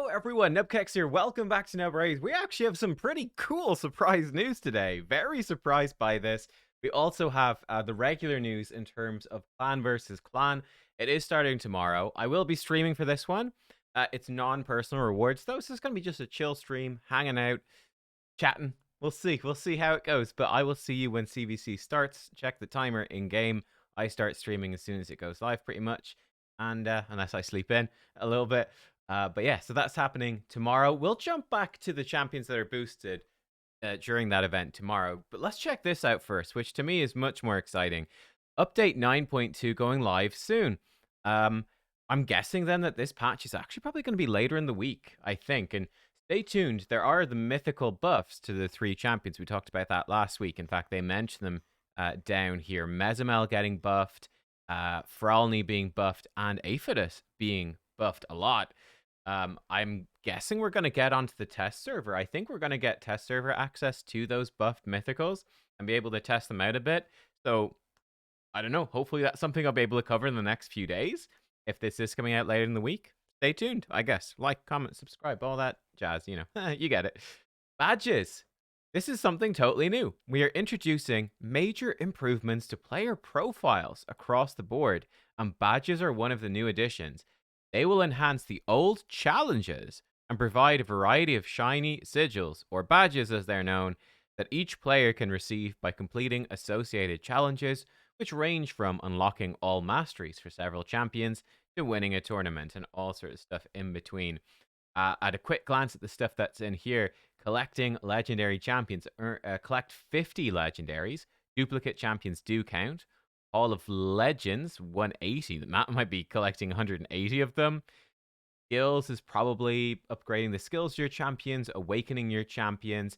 everyone, nubkeks here. Welcome back to Nub. We actually have some pretty cool surprise news today. Very surprised by this. We also have the regular news in terms of clan versus clan. It is starting tomorrow. I will be streaming for this one. It's non-personal rewards though, so it's going to be just a chill stream, hanging out, chatting. We'll see. We'll see how it goes. But I will see you when CVC starts. Check the timer in game. I start streaming as soon as it goes live, pretty much, and unless I sleep in a little bit. But yeah, so that's happening tomorrow. We'll jump back to the champions that are boosted during that event tomorrow. But let's check this out first, which to me is much more exciting. Update 9.2 going live soon. I'm guessing then that this patch is actually probably going to be later in the week, I think. And stay tuned. There are the mythical buffs to the three champions. We talked about that last week. In fact, they mentioned them down here. Mezimel getting buffed, Fralny being buffed, and Aphidus being buffed a lot. I'm guessing we're going to get onto the test server. I think we're going to get test server access to those buffed mythicals and be able to test them out a bit. So, I don't know. Hopefully that's something I'll be able to cover in the next few days. If this is coming out later in the week, stay tuned, I guess. Like, comment, subscribe, all that jazz, you know. You get it. Badges. This is something totally new. We are introducing major improvements to player profiles across the board, and badges are one of the new additions. They will enhance the old challenges and provide a variety of shiny sigils, or badges as they're known, that each player can receive by completing associated challenges, which range from unlocking all masteries for several champions to winning a tournament and all sorts of stuff in between. At a quick glance at the stuff that's in here, collecting legendary champions, collect 50 legendaries. Duplicate champions do count. Hall of Legends, 180. Matt might be collecting 180 of them. Skills is probably upgrading the skills of your champions, awakening your champions.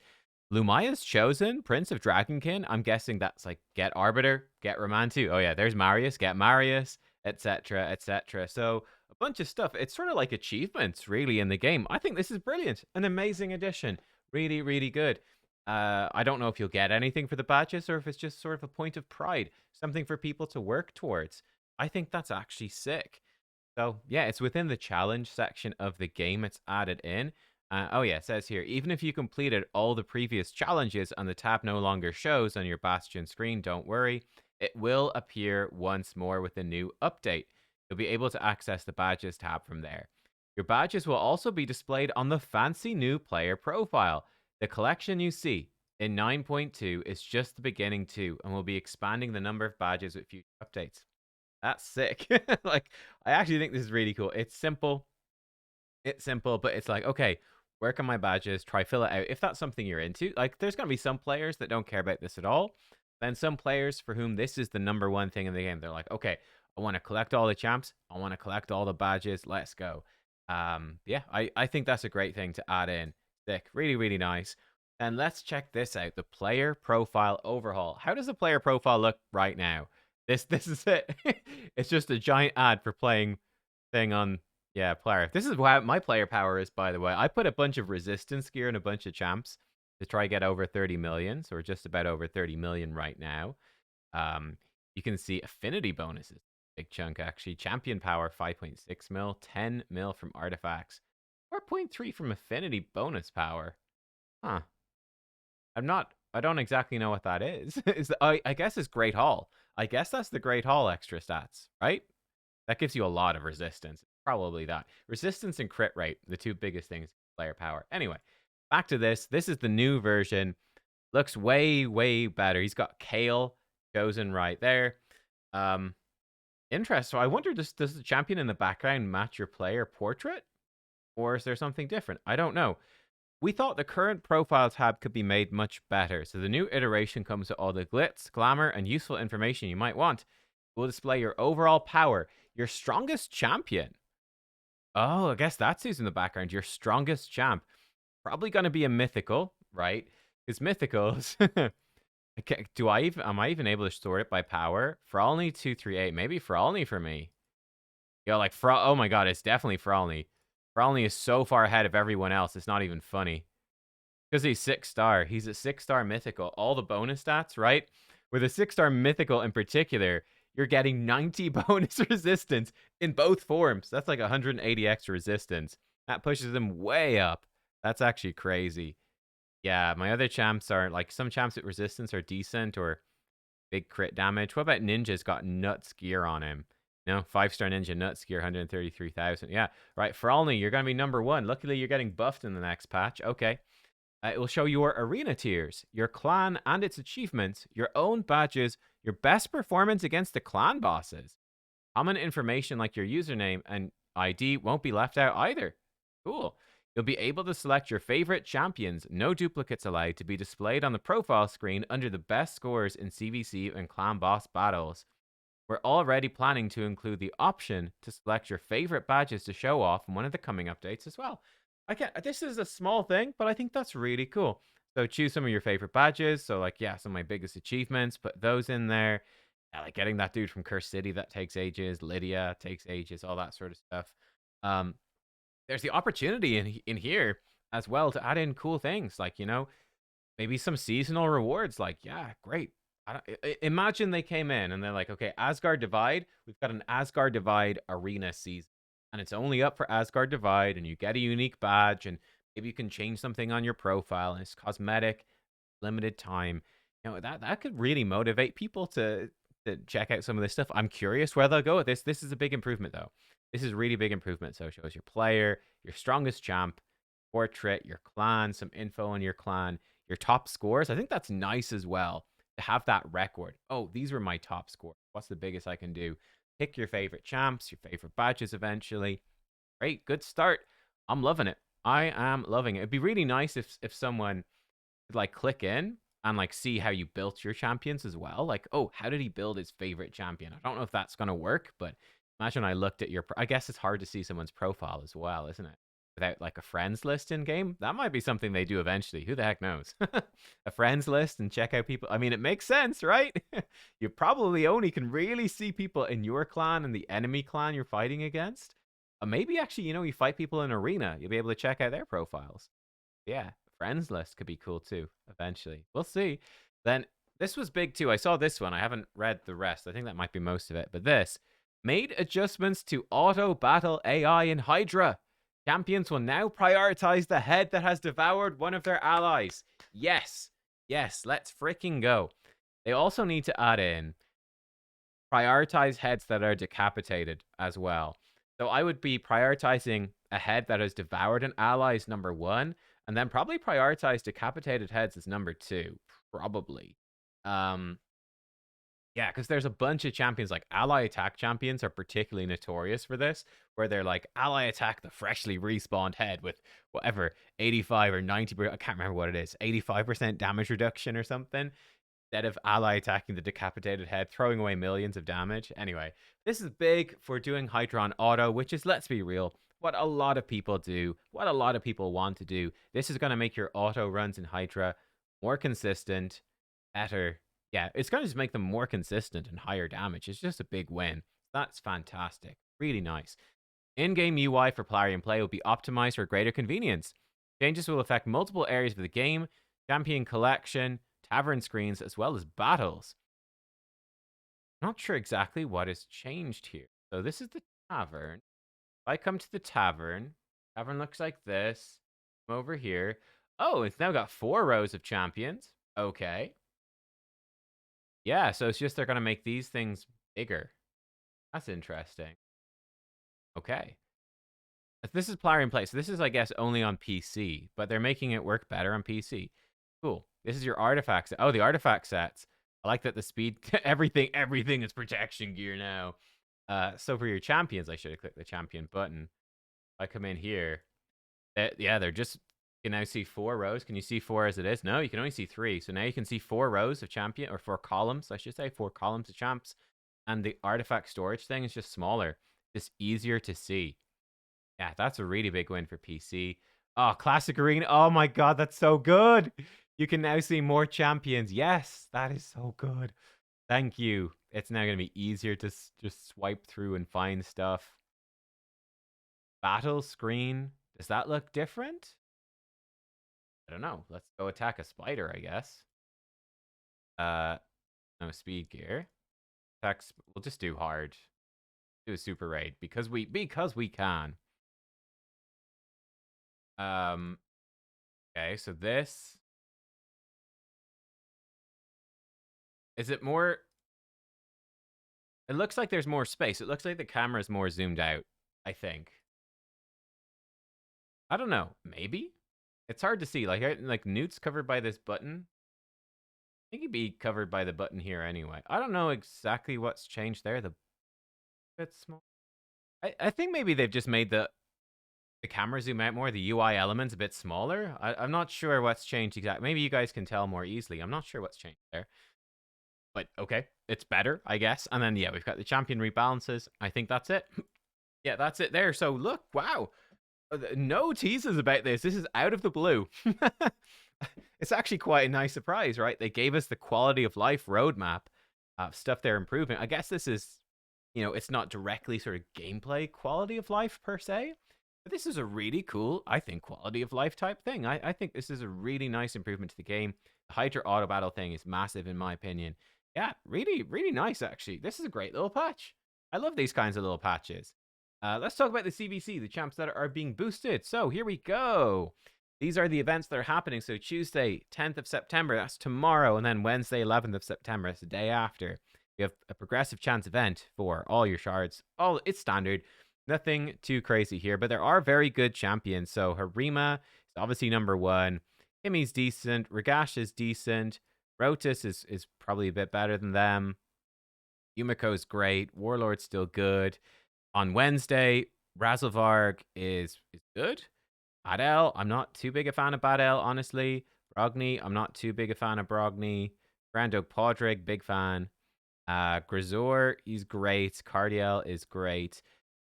Lumaya's Chosen, Prince of Dragonkin. I'm guessing that's like get Arbiter, get Romantu. Oh yeah, there's Marius, get Marius, etc., etc. So a bunch of stuff. It's sort of like achievements, really, in the game. I think this is brilliant. An amazing addition. Really, really good. I don't know if you'll get anything for the badges or if it's just sort of a point of pride, something for people to work towards. I think that's actually sick. So yeah, it's within the challenge section of the game. It's added in. Oh yeah, it says here, even if you completed all the previous challenges and the tab no longer shows on your Bastion screen, don't worry. It will appear once more with the new update. You'll be able to access the badges tab from there. Your badges will also be displayed on the fancy new player profile. The collection you see in 9.2 is just the beginning too, and we'll be expanding the number of badges with future updates. That's sick. Like, I actually think this is really cool. It's simple. It's simple, but it's like, okay, work on my badges, try fill it out. If that's something you're into, like, there's going to be some players that don't care about this at all. Then some players for whom this is the number one thing in the game. They're like, okay, I want to collect all the champs. I want to collect all the badges. Let's go. Yeah, I think that's a great thing to add in. Sick. Really, really nice. And let's check this out. The player profile overhaul. How does the player profile look right now? This is it. It's just a giant ad for playing thing on, yeah, player. This is what my player power is, by the way. I put a bunch of resistance gear and a bunch of champs to try get over 30 million. So we're just about over 30 million right now. You can see affinity bonuses. Big chunk, actually. Champion power, 5.6 mil. 10 mil from artifacts. 4.3 from affinity bonus power. Huh. I don't exactly know what that is. I guess it's Great Hall. I guess that's the Great Hall extra stats, right? That gives you a lot of resistance. Probably that. Resistance and crit rate, the two biggest things, player power. Anyway, back to this. This is the new version. Looks way, way better. He's got Kale chosen right there. Interest. So I wonder, does the champion in the background match your player portrait? Or is there something different? I don't know. We thought the current profile tab could be made much better, so the new iteration comes with all the glitz, glamour, and useful information you might want. It will display your overall power, your strongest champion. Oh, I guess that's who's in the background. Your strongest champ. Probably going to be a mythical, right? Because mythicals... am I even able to sort it by power? Fralny 238. Maybe Fralny for me. Yo, like, oh my god, it's definitely Fralny. Fralny is so far ahead of everyone else, it's not even funny. Because he's 6-star. He's a 6-star mythical. All the bonus stats, right? With a 6-star mythical in particular, you're getting 90 bonus resistance in both forms. That's like 180 extra resistance. That pushes them way up. That's actually crazy. Yeah, my other champs are like some champs with resistance are decent or big crit damage. What about Ninja's got nuts gear on him? No, 5-star Ninja nuts gear, 133,000. Yeah, right. Feralni, you're going to be number one. Luckily, you're getting buffed in the next patch. Okay. It will show your arena tiers, your clan and its achievements, your own badges, your best performance against the clan bosses. Common information like your username and ID won't be left out either. Cool. You'll be able to select your favorite champions, no duplicates allowed, to be displayed on the profile screen under the best scores in CVC and clan boss battles. We're already planning to include the option to select your favorite badges to show off in one of the coming updates as well. This is a small thing, but I think that's really cool. So choose some of your favorite badges. So like, yeah, some of my biggest achievements, put those in there. Yeah, like getting that dude from Curse City, that takes ages. Lydia takes ages, all that sort of stuff. Um, there's the opportunity in here as well to add in cool things like, maybe some seasonal rewards. Like, yeah, great. Imagine they came in and they're like, okay, Asgard Divide, we've got an Asgard Divide arena season, and it's only up for Asgard Divide, and you get a unique badge, and maybe you can change something on your profile, and it's cosmetic, limited time. That could really motivate people to check out some of this stuff. I'm curious where they'll go with this. This is a big improvement, though. This is really big improvement. So it shows your player, your strongest champ, portrait, your clan, some info on your clan, your top scores. I think that's nice as well to have that record. Oh, these were my top scores. What's the biggest I can do? Pick your favorite champs, your favorite badges eventually. Great, good start. I'm loving it. I am loving it. It'd be really nice if someone could like click in and like see how you built your champions as well. Like, oh, how did he build his favorite champion? I don't know if that's gonna work, but imagine I looked at your. I guess it's hard to see someone's profile as well, isn't it? Without like a friends list in game, that might be something they do eventually. Who the heck knows? A friends list and check out people. I mean, it makes sense, right? You probably only can really see people in your clan and the enemy clan you're fighting against. Maybe actually, you fight people in arena. You'll be able to check out their profiles. Yeah, friends list could be cool too. Eventually, we'll see. Then this was big too. I saw this one. I haven't read the rest. I think that might be most of it. But this made adjustments to auto battle AI in Hydra. Champions will now prioritize the head that has devoured one of their allies. Yes, yes, let's freaking go. They also need to add in prioritize heads that are decapitated as well. So I would be prioritizing a head that has devoured an ally as number one, and then probably prioritize decapitated heads as number two, probably. Um, yeah, because there's a bunch of champions, like ally attack champions are particularly notorious for this, where they're like, ally attack the freshly respawned head with whatever, 85 or 90%, I can't remember what it is, 85% damage reduction or something, instead of ally attacking the decapitated head, throwing away millions of damage. Anyway, this is big for doing Hydron auto, which is, let's be real, what a lot of people do, what a lot of people want to do. This is going to make your auto runs in Hydra more consistent, better. Yeah, it's going to just make them more consistent and higher damage. It's just a big win. That's fantastic. Really nice. In-game UI for Plarium Play will be optimized for greater convenience. Changes will affect multiple areas of the game, champion collection, tavern screens, as well as battles. Not sure exactly what has changed here. So this is the tavern. If I come to the tavern looks like this. Come over here. Oh, it's now got 4 rows of champions. Okay. Yeah, so it's just they're going to make these things bigger. That's interesting. Okay. This is Plarium Play. So this is, I guess, only on PC, but they're making it work better on PC. Cool. This is your artifacts. Oh, the artifact sets. I like that the speed, everything is protection gear now. So for your champions, I should have clicked the champion button. If I come in here, yeah, they're just, you can now see 4 rows. Can you see 4 as it is? No, you can only see 3. So now you can see 4 rows of champion, or 4 columns, I should say, 4 columns of champs. And the artifact storage thing is just smaller, just easier to see. Yeah, that's a really big win for PC. Oh, Classic Arena. Oh my God, that's so good. You can now see more champions. Yes, that is so good. Thank you. It's now going to be easier to just swipe through and find stuff. Battle screen. Does that look different? I don't know. Let's go attack a spider, I guess. No speed gear. Attacks. We'll just do hard. Do a super raid because we can. Um, okay, so this is it more. It looks like there's more space. It looks like the camera's more zoomed out, I think. I don't know. Maybe? It's hard to see. Like Newt's covered by this button. I think he'd be covered by the button here anyway. I don't know exactly what's changed there. The bit small. I think maybe they've just made the camera zoom out more, the UI elements a bit smaller. I'm not sure what's changed exactly. Maybe you guys can tell more easily. I'm not sure what's changed there. But okay, it's better, I guess. And then, yeah, we've got the champion rebalances. I think that's it. Yeah, that's it there. So look, wow. No teases about this. This is out of the blue. It's actually quite a nice surprise, right? They gave us the quality of life roadmap of stuff they're improving. I guess this is, it's not directly sort of gameplay quality of life per se, but this is a really cool, I think, quality of life type thing. I think this is a really nice improvement to the game. The Hydra auto battle thing is massive in my opinion. Yeah, really, really nice actually. This is a great little patch. I love these kinds of little patches. Let's talk about the CVC, the champs that are being boosted. So here we go. These are the events that are happening. So Tuesday, 10th of September, that's tomorrow. And then Wednesday, 11th of September, that's the day after. We have a progressive chance event for all your shards. It's standard. Nothing too crazy here, but there are very good champions. So Harima is obviously number one. Kimmy's decent. Ragash is decent. Rotus is probably a bit better than them. Yumiko's great. Warlord's still good. On Wednesday, Razelvarg is good. Badel, I'm not too big a fan of Badel, honestly. Brogni, I'm not too big a fan of Brogni. Brando Podrick, big fan. Grisor, he's great. Cardiel is great.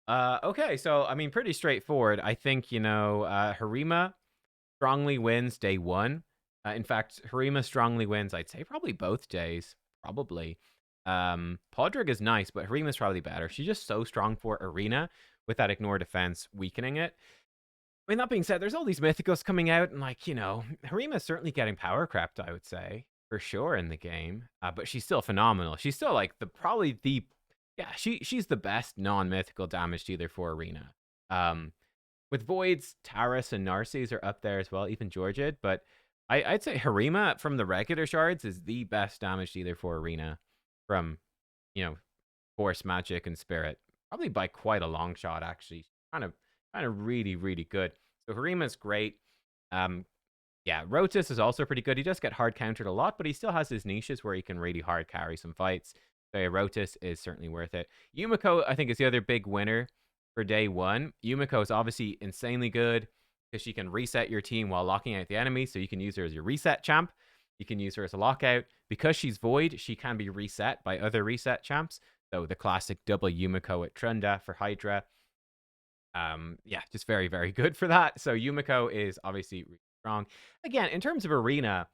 Okay, so, I mean, pretty straightforward. I think, Harima strongly wins day one. In fact, Harima strongly wins, I'd say, probably both days. Probably. Podrick is nice, but Harima's probably better. She's just so strong for Arena with that ignore defense weakening it. I mean, that being said, there's all these mythicals coming out, and Harima's certainly getting power crept, I would say, for sure in the game. But she's still phenomenal. She's still she's the best non-mythical damage dealer for Arena. With Voids, Taurus, and Narses are up there as well, even Georgid. But I'd say Harima from the regular shards is the best damage dealer for Arena from, Force, Magic, and Spirit. Probably by quite a long shot, actually. Kind of really, really good. So Harima's great. Rotus is also pretty good. He does get hard countered a lot, but he still has his niches where he can really hard carry some fights. So yeah, Rotus is certainly worth it. Yumiko, I think, is the other big winner for day one. Yumiko is obviously insanely good because she can reset your team while locking out the enemy. So you can use her as your reset champ. You can use her as a lockout. Because she's Void, she can be reset by other reset champs. So the classic double Yumiko at Trunda for Hydra. Just very, very good for that. So Yumiko is obviously really strong. Again, in terms of Arena,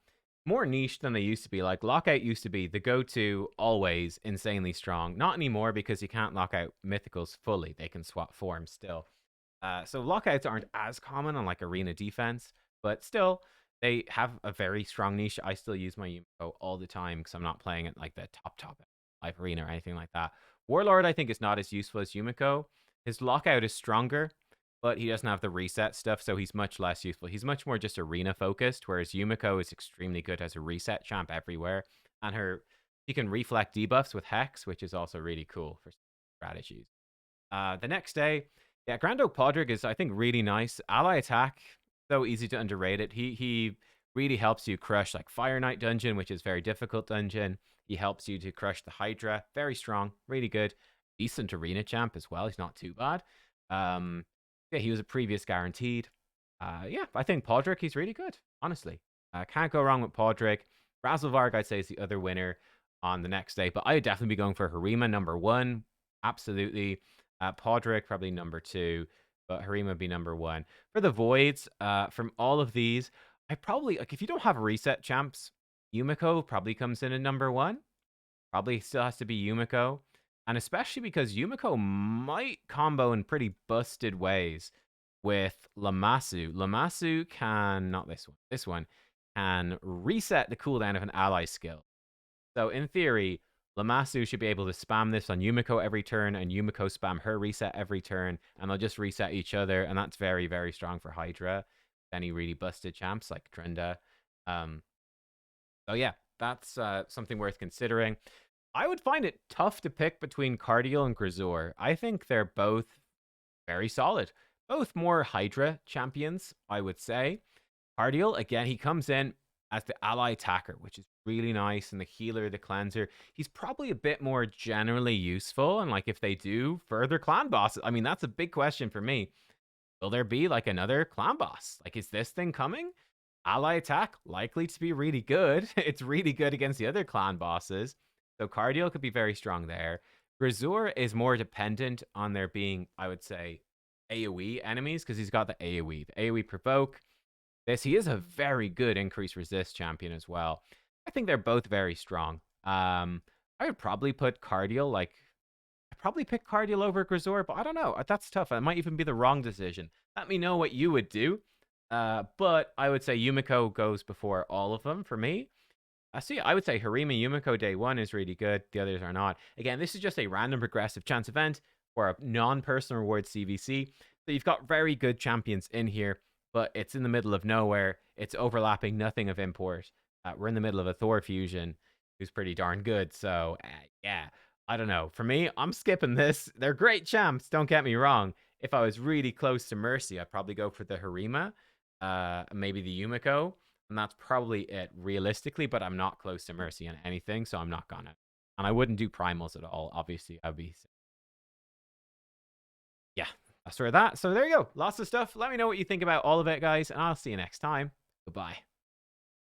more niche than they used to be. Like, Lockout used to be the go-to, always insanely strong. Not anymore because you can't lock out Mythicals fully. They can swap forms still. So Lockouts aren't as common on, Arena defense, but still, they have a very strong niche. I still use my Yumiko all the time because I'm not playing it like the top live Arena or anything like that. Warlord, I think, is not as useful as Yumiko. His lockout is stronger, but he doesn't have the reset stuff, so he's much less useful. He's much more just arena focused, whereas Yumiko is extremely good as a reset champ everywhere. And she can reflect debuffs with Hex, which is also really cool for strategies. The next day, Grando Podrick is, I think, really nice. Ally attack, so easy to underrate it. He really helps you crush Fire Knight dungeon, which is very difficult dungeon. He helps you to crush the Hydra. Very strong, really good. Decent arena champ as well. He's not too bad. He was a previous guaranteed. I think Podrick, he's really good, honestly. Can't go wrong with Podrick. Razelvarg, I'd say, is the other winner on the next day, but I'd definitely be going for Harima, number one. Absolutely. Podrick, probably number two, but Harima would be number one. For the Voids, from all of these, I probably, if you don't have reset champs, Yumiko probably comes in at number one. Probably still has to be Yumiko. And especially because Yumiko might combo in pretty busted ways with Lammasu. Lammasu can, not this one, can reset the cooldown of an ally skill. So in theory, Lammasu should be able to spam this on Yumiko every turn, and Yumiko spam her reset every turn, and they'll just reset each other, and that's very, very strong for Hydra. any really busted champs like Trinda. Um, so yeah, that's something worth considering. I would find it tough to pick between Cardiel and Grisor. I think they're both very solid. Both more Hydra champions, I would say. Cardiel, again, he comes in as the ally attacker, which is really nice, and the healer, the cleanser. He's probably a bit more generally useful, and like if they do further clan bosses, I mean, that's a big question for me. Will there be like another clan boss? Like, is this thing coming? Ally attack, likely to be really good. It's really good against the other clan bosses. So Cardiel could be very strong there. Grisor is more dependent on there being, I would say, AoE enemies, because he's got the AoE. The AoE provoke. He is a very good increase resist champion as well. I think they're both very strong. I would probably put Cardiel, like, I'd probably pick Cardiel over Grisor, but I don't know. That's tough. It might even be the wrong decision. Let me know what you would do. But I would say Yumiko goes before all of them for me. See, I would say Harima Yumiko day one is really good. The others are not. Again, this is just a random progressive chance event or a non-personal reward CVC. So you've got very good champions in here, but it's in the middle of nowhere. It's overlapping nothing of import. We're in the middle of a Thor fusion who's pretty darn good. So, yeah, I don't know. For me, I'm skipping this. They're great champs, don't get me wrong. If I was really close to Mercy, I'd probably go for the Harima, maybe the Yumiko. And that's probably it realistically, but I'm not close to Mercy on anything, so I'm not gonna. And I wouldn't do primals at all, obviously. I'd be. Yeah, that's for that. So there you go. Lots of stuff. Let me know what you think about all of it, guys, and I'll see you next time. Goodbye.